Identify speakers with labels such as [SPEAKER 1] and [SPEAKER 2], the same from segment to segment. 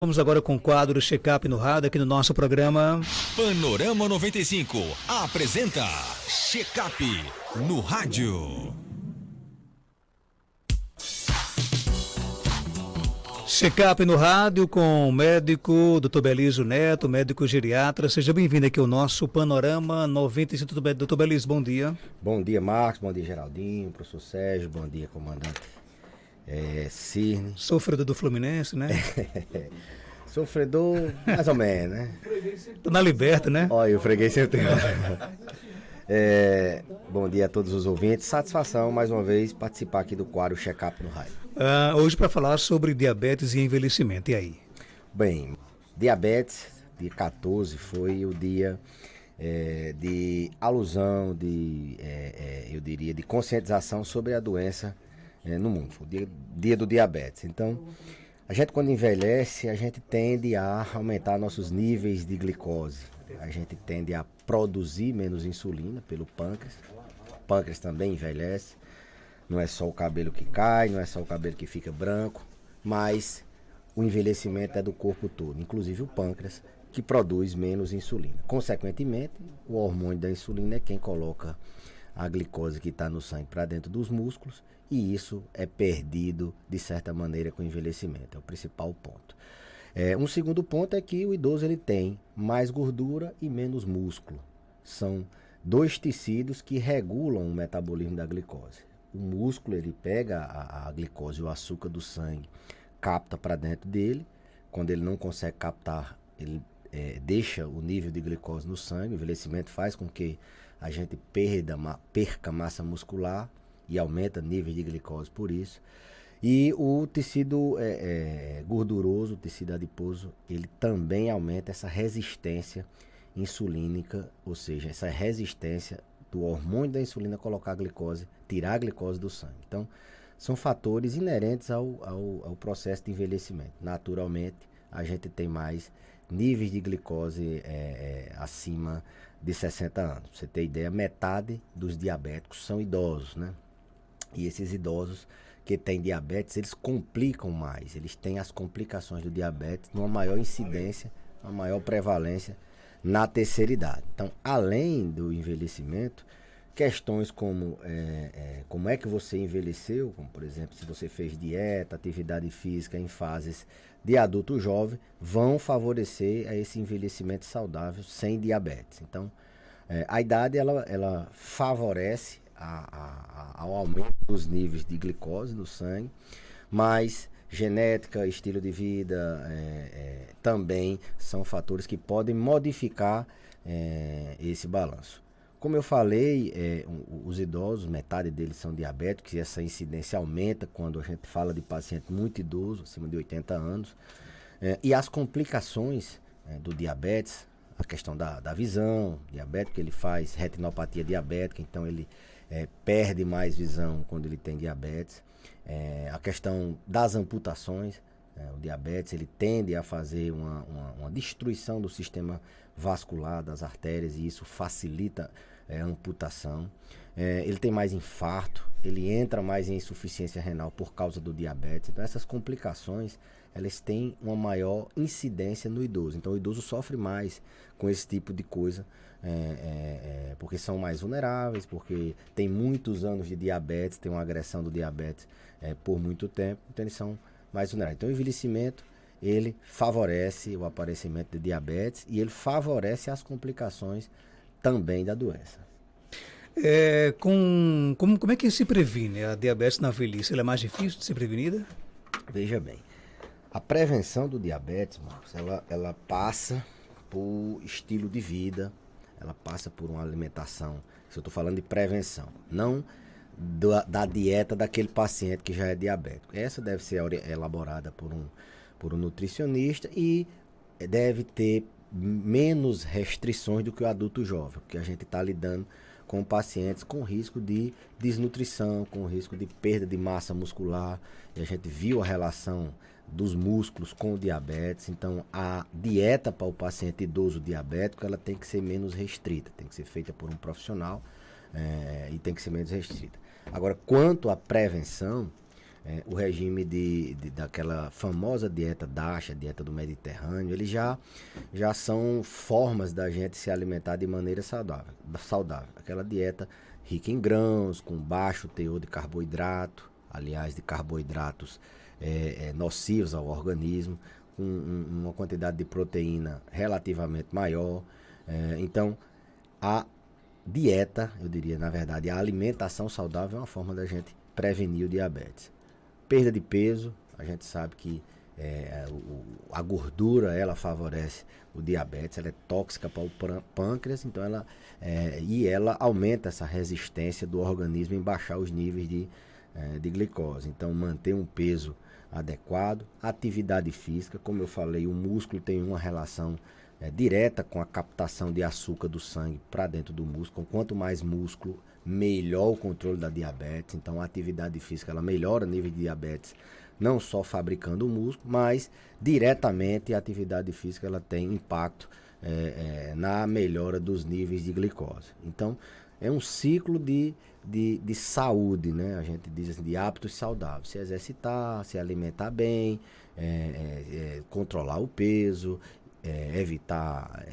[SPEAKER 1] Vamos agora com o quadro Check-up no rádio aqui no nosso programa.
[SPEAKER 2] Panorama 95 apresenta Check-up no rádio.
[SPEAKER 1] Check-up no rádio com o médico Dr. Belísio Neto, médico geriatra. Seja bem-vindo aqui ao nosso Panorama 95. Dr. Belísio, bom dia.
[SPEAKER 3] Bom dia, Marcos. Bom dia, Geraldinho, professor Sérgio. Bom dia, comandante Cirne.
[SPEAKER 1] Sofredor do Fluminense, né?
[SPEAKER 3] Sofredor, mais ou menos, né?
[SPEAKER 1] Tô na Liberta, né?
[SPEAKER 3] Olha, o freguês sempre tem. Bom dia a todos os ouvintes. Satisfação, mais uma vez, participar aqui do quadro Check-up no rádio.
[SPEAKER 1] Hoje para falar sobre diabetes e envelhecimento. E aí?
[SPEAKER 3] Bem, diabetes, dia 14, foi o dia de alusão, eu diria, de conscientização sobre a doença no mundo. Foi o dia do diabetes. Então, a gente quando envelhece, a gente tende a aumentar nossos níveis de glicose. A gente tende a produzir menos insulina pelo pâncreas. O pâncreas também envelhece. Não é só o cabelo que cai, não é só o cabelo que fica branco, mas o envelhecimento é do corpo todo, inclusive o pâncreas, que produz menos insulina. Consequentemente, o hormônio da insulina é quem coloca a glicose que está no sangue para dentro dos músculos, e isso é perdido de certa maneira com o envelhecimento, é o principal ponto. Um segundo ponto é que o idoso ele tem mais gordura e menos músculo. São dois tecidos que regulam o metabolismo da glicose. O músculo ele pega a glicose, o açúcar do sangue, capta para dentro dele. Quando ele não consegue captar, ele deixa o nível de glicose no sangue. O envelhecimento faz com que a gente perca massa muscular e aumenta nível de glicose por isso. E o tecido gorduroso, o tecido adiposo, ele também aumenta essa resistência insulínica, ou seja, essa resistência do hormônio da insulina colocar a glicose, tirar a glicose do sangue. Então, são fatores inerentes ao processo de envelhecimento. Naturalmente, a gente tem mais níveis de glicose acima de 60 anos. Pra você ter ideia, metade dos diabéticos são idosos, né? E esses idosos que têm diabetes, eles complicam mais. Eles têm as complicações do diabetes numa maior incidência, uma maior prevalência na terceira idade. Então, além do envelhecimento, questões como como é que você envelheceu, como por exemplo, se você fez dieta, atividade física em fases de adulto jovem, vão favorecer a esse envelhecimento saudável sem diabetes. Então, a idade ela favorece ao aumento dos níveis de glicose no sangue, mas genética, estilo de vida também são fatores que podem modificar esse balanço. Como eu falei, os idosos, metade deles são diabéticos e essa incidência aumenta quando a gente fala de paciente muito idoso, acima de 80 anos. E as complicações do diabetes, a questão da visão, diabético, ele faz retinopatia diabética, então ele perde mais visão quando ele tem diabetes. A questão das amputações, o diabetes ele tende a fazer uma destruição do sistema vascular das artérias e isso facilita a amputação. Ele tem mais infarto, ele entra mais em insuficiência renal por causa do diabetes. Então essas complicações elas têm uma maior incidência no idoso. Então o idoso sofre mais com esse tipo de coisa, porque são mais vulneráveis, porque tem muitos anos de diabetes, tem uma agressão do diabetes por muito tempo, então eles são mais vulneráveis. Então o envelhecimento ele favorece o aparecimento de diabetes e ele favorece as complicações também da doença.
[SPEAKER 1] Como é que se previne a diabetes na velhice? Ela é mais difícil de ser prevenida?
[SPEAKER 3] Veja bem, a prevenção do diabetes, Marcos, ela passa por estilo de vida, ela passa por uma alimentação. Se eu estou falando de prevenção, não da dieta daquele paciente que já é diabético. Essa deve ser elaborada por um nutricionista e deve ter menos restrições do que o adulto jovem, porque a gente está lidando com pacientes com risco de desnutrição, com risco de perda de massa muscular, e a gente viu a relação dos músculos com o diabetes. Então a dieta para o paciente idoso diabético ela tem que ser menos restrita, tem que ser feita por um profissional e tem que ser menos restrita. Agora, quanto à prevenção, o regime daquela famosa dieta DASH, a dieta do Mediterrâneo, eles já são formas da gente se alimentar de maneira saudável. Aquela dieta rica em grãos, com baixo teor de carboidrato, aliás, de carboidratos nocivos ao organismo, com uma quantidade de proteína relativamente maior. Então, a dieta, eu diria, na verdade, a alimentação saudável é uma forma da gente prevenir o diabetes. Perda de peso, a gente sabe que a gordura, ela favorece o diabetes, ela é tóxica para o pâncreas, então ela aumenta essa resistência do organismo em baixar os níveis de glicose. Então, manter um peso adequado, atividade física, como eu falei, o músculo tem uma relação direta com a captação de açúcar do sangue para dentro do músculo. Quanto mais músculo, melhor o controle da diabetes. Então, a atividade física ela melhora o nível de diabetes, não só fabricando o músculo, mas diretamente a atividade física ela tem impacto na melhora dos níveis de glicose. Então, é um ciclo de saúde, né? A gente diz assim, de hábitos saudáveis. Se exercitar, se alimentar bem, controlar o peso, evitar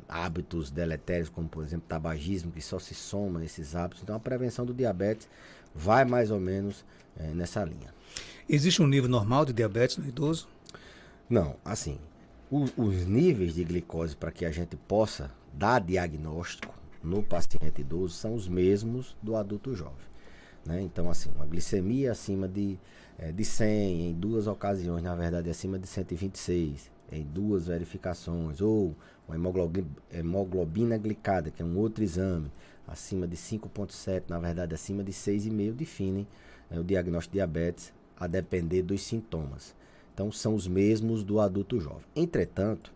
[SPEAKER 3] hábitos deletérios, como por exemplo tabagismo, que só se soma a esses hábitos. Então a prevenção do diabetes vai mais ou menos nessa linha.
[SPEAKER 1] Existe um nível normal de diabetes no idoso?
[SPEAKER 3] Não, assim, os níveis de glicose para que a gente possa dar diagnóstico no paciente idoso são os mesmos do adulto jovem, né? Então, assim, uma glicemia acima de 100, em 2 ocasiões, na verdade, acima de 126, em 2 verificações, ou uma hemoglobina glicada, que é um outro exame, acima de 5,7, na verdade, acima de 6,5, definem o diagnóstico de diabetes a depender dos sintomas. Então, são os mesmos do adulto jovem. Entretanto,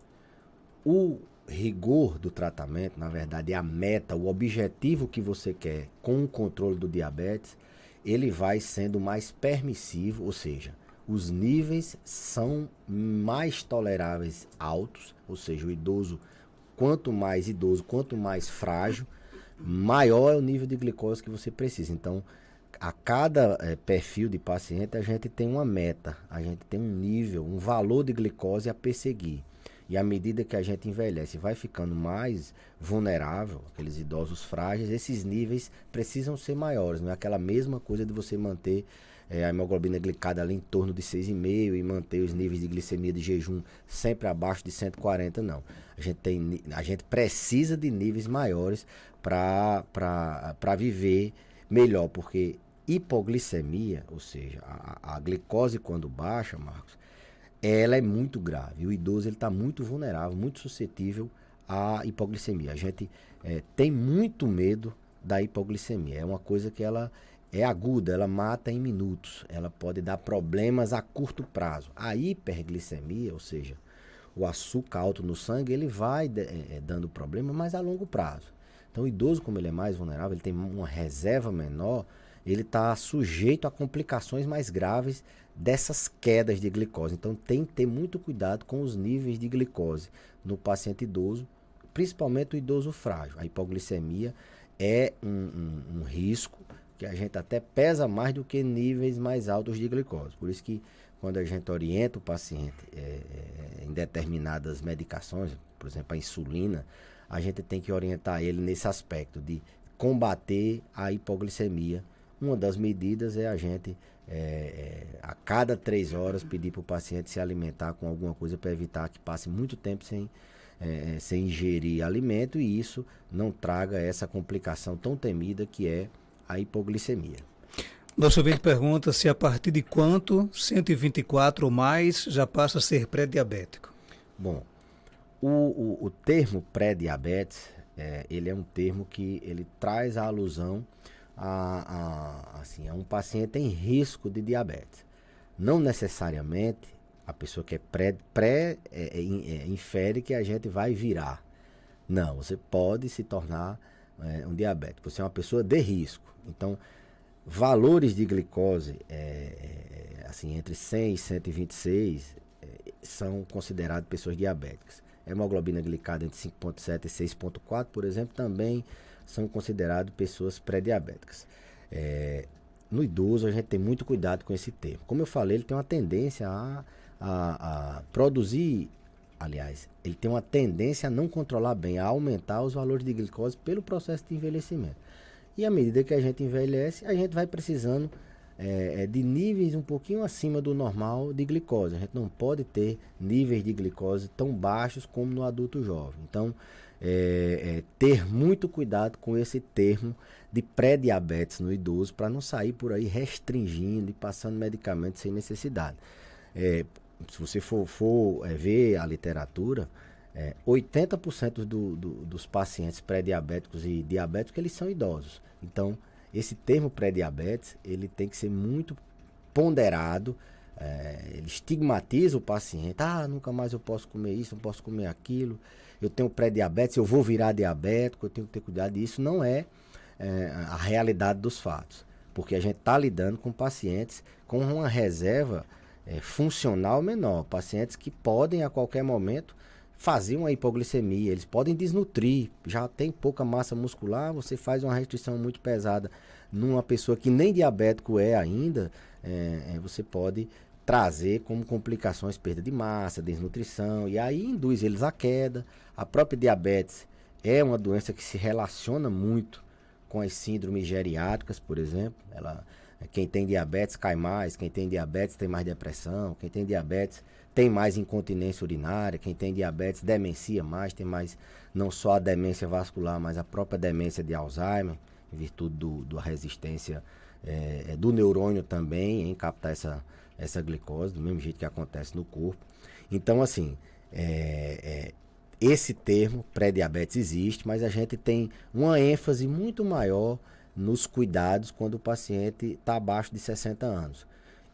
[SPEAKER 3] o rigor do tratamento, na verdade, a meta, o objetivo que você quer com o controle do diabetes, ele vai sendo mais permissivo, ou seja, os níveis são mais toleráveis altos, ou seja, o idoso, quanto mais frágil, maior é o nível de glicose que você precisa. Então, a cada perfil de paciente, a gente tem uma meta, a gente tem um nível, um valor de glicose a perseguir. E à medida que a gente envelhece e vai ficando mais vulnerável, aqueles idosos frágeis, esses níveis precisam ser maiores. Não é aquela mesma coisa de você manter a hemoglobina glicada ali em torno de 6,5 e manter os níveis de glicemia de jejum sempre abaixo de 140, não. A gente precisa de níveis maiores para viver melhor, porque hipoglicemia, ou seja, a glicose quando baixa, Marcos, ela é muito grave. O idoso está muito vulnerável, muito suscetível à hipoglicemia. A gente tem muito medo da hipoglicemia. É uma coisa que ela é aguda, ela mata em minutos. Ela pode dar problemas a curto prazo. A hiperglicemia, ou seja, o açúcar alto no sangue, ele vai dando problema, mas a longo prazo. Então o idoso, como ele é mais vulnerável, ele tem uma reserva menor, ele está sujeito a complicações mais graves dessas quedas de glicose. Então tem que ter muito cuidado com os níveis de glicose no paciente idoso, principalmente o idoso frágil. A hipoglicemia é um risco que a gente até pesa mais do que níveis mais altos de glicose. Por isso que quando a gente orienta o paciente em determinadas medicações, por exemplo a insulina, a gente tem que orientar ele nesse aspecto de combater a hipoglicemia. Uma das medidas é a gente, a cada 3 horas, pedir para o paciente se alimentar com alguma coisa para evitar que passe muito tempo sem ingerir alimento e isso não traga essa complicação tão temida que é a hipoglicemia.
[SPEAKER 1] Nosso ouvinte pergunta se a partir de quanto 124 ou mais já passa a ser pré-diabético. Bom,
[SPEAKER 3] o termo pré-diabetes, ele é um termo que ele traz a alusão a um paciente em risco de diabetes. Não necessariamente a pessoa que é infere que a gente vai virar. Não, você pode se tornar um diabético. Você é uma pessoa de risco. Então, valores de glicose entre 100 e 126 são considerados pessoas diabéticas. Hemoglobina glicada entre 5,7 e 6,4, por exemplo, também são considerados pessoas pré-diabéticas. no idoso a gente tem muito cuidado com esse termo. Como eu falei, ele tem uma tendência a produzir, aliás, ele tem uma tendência a não controlar bem, a aumentar os valores de glicose pelo processo de envelhecimento. E à medida que a gente envelhece, a gente vai precisando de níveis um pouquinho acima do normal de glicose. A gente não pode ter níveis de glicose tão baixos como no adulto jovem. Então, ter muito cuidado com esse termo de pré-diabetes no idoso, para não sair por aí restringindo e passando medicamentos sem necessidade. Se você for ver a literatura, 80% dos pacientes pré-diabéticos e diabéticos, eles são idosos. Então, esse termo pré-diabetes, ele tem que ser muito ponderado. Ele estigmatiza o paciente. Nunca mais eu posso comer isso, não posso comer aquilo. Eu tenho pré-diabetes, eu vou virar diabético, eu tenho que ter cuidado. Isso não é a realidade dos fatos. Porque a gente está lidando com pacientes com uma reserva funcional menor. Pacientes que podem, a qualquer momento, fazer uma hipoglicemia. Eles podem desnutrir. Já tem pouca massa muscular, você faz uma restrição muito pesada numa pessoa que nem diabético é ainda, você pode trazer como complicações perda de massa, desnutrição, e aí induz eles à queda. A própria diabetes é uma doença que se relaciona muito com as síndromes geriátricas, por exemplo. Quem tem diabetes cai mais, quem tem diabetes tem mais depressão, quem tem diabetes tem mais incontinência urinária, quem tem diabetes demencia mais, tem mais não só a demência vascular, mas a própria demência de Alzheimer, em virtude da resistência do neurônio também em captar essa glicose, do mesmo jeito que acontece no corpo. Então, assim, esse termo pré-diabetes existe, mas a gente tem uma ênfase muito maior nos cuidados quando o paciente está abaixo de 60 anos.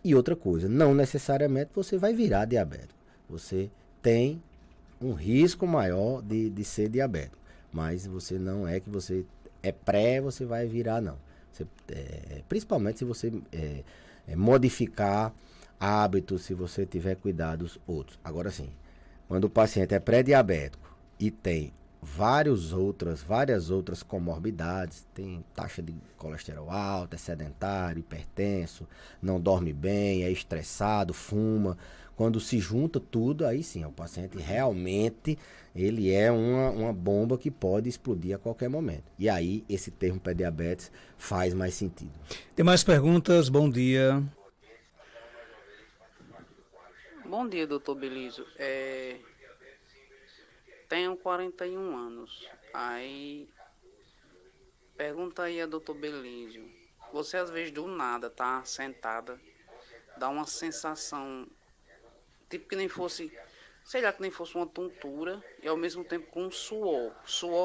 [SPEAKER 3] E outra coisa, não necessariamente você vai virar diabético. Você tem um risco maior de ser diabético, mas você não é que você você vai virar, não. Principalmente se você modificar hábitos, se você tiver cuidados outros. Agora sim, quando o paciente é pré-diabético e tem várias outras comorbidades, tem taxa de colesterol alta, é sedentário, hipertenso, não dorme bem, é estressado, fuma. Quando se junta tudo, aí sim, o paciente realmente ele é uma bomba que pode explodir a qualquer momento. E aí esse termo pré-diabetes faz mais sentido.
[SPEAKER 1] Tem mais perguntas? Bom dia.
[SPEAKER 4] Bom dia, doutor Belísio. Tenho 41 anos. Aí, pergunta aí a doutor Belísio. Você às vezes do nada tá sentada, dá uma sensação, tipo que nem fosse, sei lá, que nem fosse uma tontura e ao mesmo tempo com suor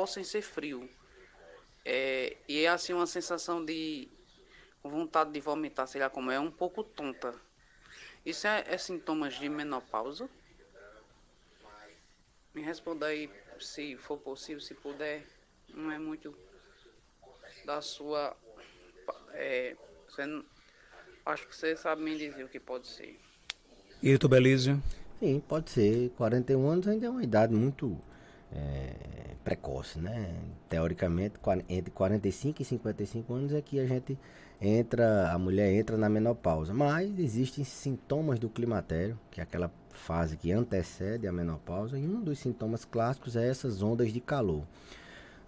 [SPEAKER 4] sem ser frio. E é assim uma sensação com vontade de vomitar, sei lá como é, um pouco tonta. Isso é sintomas de menopausa? Me responda aí, se for possível, se puder. Não é muito da sua... acho que você sabe me dizer o que pode ser.
[SPEAKER 1] E doutor Belísio?
[SPEAKER 3] Sim, pode ser. 41 anos ainda é uma idade muito precoce, né? Teoricamente, entre 45 e 55 anos é que a mulher entra na menopausa. Mas existem sintomas do climatério, que é aquela fase que antecede a menopausa, e um dos sintomas clássicos é essas ondas de calor.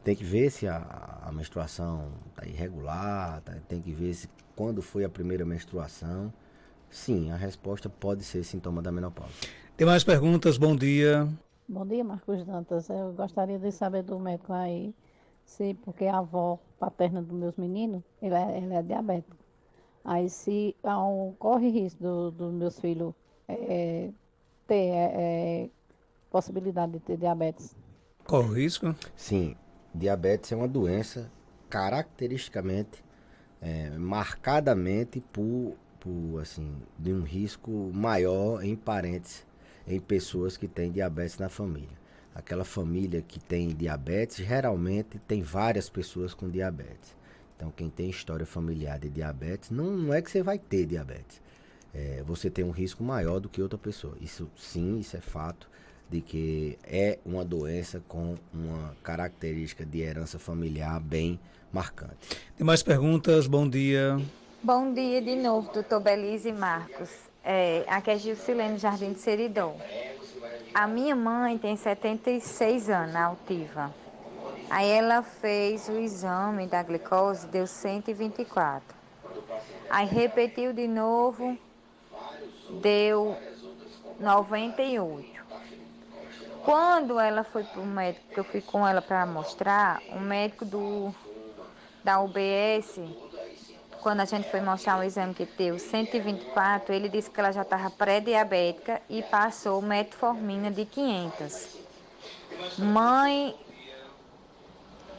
[SPEAKER 3] Tem que ver se a menstruação está irregular, tem que ver se quando foi a primeira menstruação. Sim, a resposta pode ser sintoma da menopausa.
[SPEAKER 1] Tem mais perguntas? Bom dia.
[SPEAKER 5] Bom dia, Marcos Dantas. Eu gostaria de saber do médico aí, porque a avó paterna dos meus meninos, ela é diabética. Aí se corre risco dos meus filhos ter possibilidade de ter diabetes.
[SPEAKER 1] Qual o risco?
[SPEAKER 3] Sim, diabetes é uma doença caracteristicamente, marcadamente de um risco maior em parentes, em pessoas que têm diabetes na família. Aquela família que tem diabetes, geralmente tem várias pessoas com diabetes. Então, quem tem história familiar de diabetes, não é que você vai ter diabetes. Você tem um risco maior do que outra pessoa. Isso é fato de que é uma doença com uma característica de herança familiar bem marcante.
[SPEAKER 1] Tem mais perguntas? Bom dia.
[SPEAKER 6] Bom dia de novo, doutor Belize e Marcos. Aqui é Gilcilene, Jardim de Seridó. A minha mãe tem 76 anos, altiva. Aí ela fez o exame da glicose, deu 124. Aí repetiu de novo, deu 98. Quando ela foi para o médico, que eu fui com ela para mostrar, o médico da UBS, quando a gente foi mostrar um exame que deu 124, ele disse que ela já estava pré-diabética e passou metformina de 500. Mãe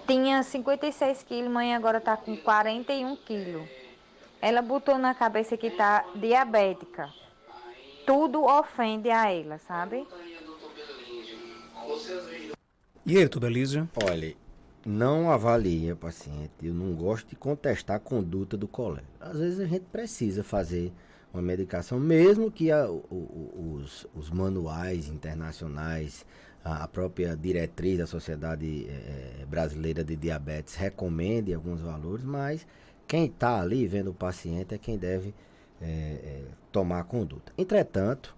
[SPEAKER 6] tinha 56 quilos, mãe agora está com 41 quilos. Ela botou na cabeça que está diabética. Tudo ofende a ela, sabe?
[SPEAKER 1] E aí, doutor Belísio?
[SPEAKER 3] Olha, não avalie a paciente. Eu não gosto de contestar a conduta do colega. Às vezes a gente precisa fazer uma medicação, mesmo que os manuais internacionais, a própria diretriz da Sociedade Brasileira de Diabetes recomende alguns valores, mas quem está ali vendo o paciente é quem deve tomar a conduta. Entretanto,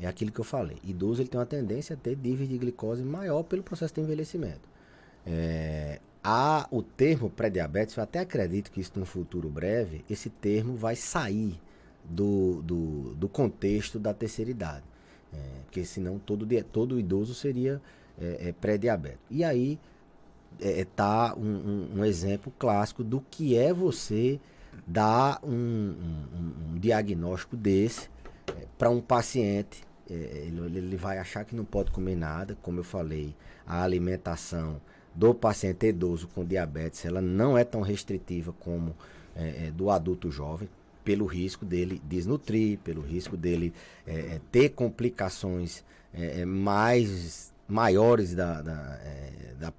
[SPEAKER 3] é aquilo que eu falei, idoso ele tem uma tendência a ter níveis de glicose maior pelo processo de envelhecimento. O termo pré-diabetes, eu até acredito que isso num futuro breve, esse termo vai sair do contexto da terceira idade. Porque senão todo idoso seria pré-diabético. E aí está um exemplo clássico do que é você dar um diagnóstico desse para um paciente. Ele vai achar que não pode comer nada. Como eu falei, a alimentação do paciente idoso com diabetes ela não é tão restritiva como do adulto jovem, pelo risco dele desnutrir, pelo risco dele ter complicações maiores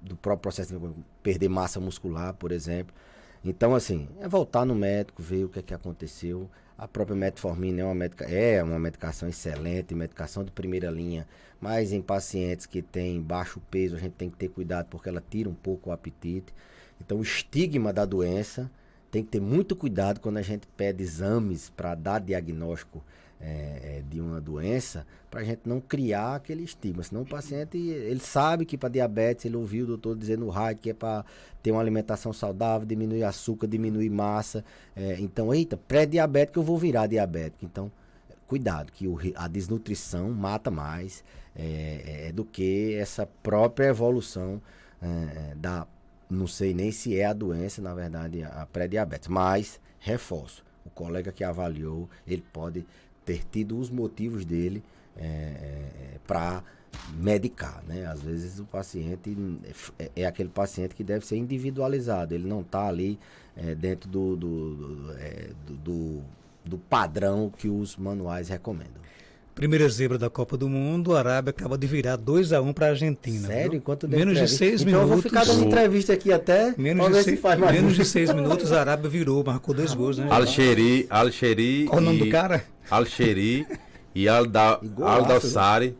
[SPEAKER 3] do próprio processo de perder massa muscular, por exemplo. Então, assim, voltar no médico, ver o que é que aconteceu. A própria metformina é uma medicação excelente, medicação de primeira linha, mas em pacientes que têm baixo peso a gente tem que ter cuidado porque ela tira um pouco o apetite. Então, o estigma da doença tem que ter muito cuidado quando a gente pede exames para dar diagnóstico de uma doença, para a gente não criar aquele estigma. Senão o paciente, ele sabe que para diabetes, ele ouviu o doutor dizer no rádio que é para ter uma alimentação saudável, diminuir açúcar, diminuir massa. Então, eita, pré-diabético eu vou virar diabético. Então, cuidado, que a desnutrição mata mais do que essa própria evolução não sei nem se é a doença, na verdade, a pré-diabetes. Mas, reforço, o colega que avaliou, ele pode ter tido os motivos dele para medicar, né? Às vezes o paciente é aquele paciente que deve ser individualizado, ele não está ali dentro do padrão que os manuais recomendam.
[SPEAKER 1] Primeira zebra da Copa do Mundo, a Arábia acaba de virar 2-1 para a Argentina.
[SPEAKER 3] Sério? Enquanto
[SPEAKER 1] menos de 6 minutos.
[SPEAKER 3] Então eu vou ficar dando entrevista aqui até.
[SPEAKER 1] Menos de 6 minutos a Arábia virou, marcou 2 gols, né?
[SPEAKER 7] Al-Sheri.
[SPEAKER 1] Qual o nome do cara?
[SPEAKER 7] Al-Sheri e Al-Dawsari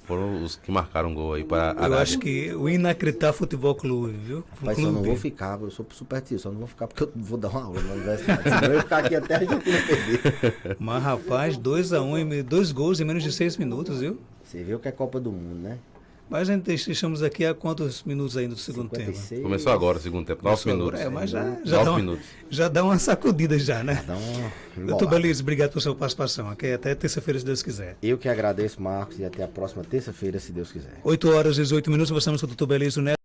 [SPEAKER 7] foram os que marcaram gol aí para a Arábia.
[SPEAKER 1] Eu acho que o Inacreditável Futebol Clube, viu?
[SPEAKER 3] Mas eu não vou ficar, eu sou supersticioso, só não vou ficar porque eu vou dar uma aula na universidade. Senão eu vou ficar aqui até a Argentina perder.
[SPEAKER 1] Mas rapaz, 2-1, 2 gols em menos de 6 minutos, viu?
[SPEAKER 3] Você viu que é Copa do Mundo, né?
[SPEAKER 1] Mas a gente estamos aqui há quantos minutos ainda do segundo
[SPEAKER 3] 56.
[SPEAKER 1] tempo?
[SPEAKER 7] Começou agora o segundo tempo, 9 minutos.
[SPEAKER 1] Mas
[SPEAKER 7] minutos.
[SPEAKER 1] Já dá uma sacudida já, né?
[SPEAKER 3] Doutor
[SPEAKER 1] Belísio, obrigado pela sua participação. Aqui até terça-feira, se Deus quiser.
[SPEAKER 3] Eu que agradeço, Marcos, e até a próxima terça-feira, se Deus quiser.
[SPEAKER 1] 8 horas e 18 minutos, conversamos com o doutor Belísio Neto.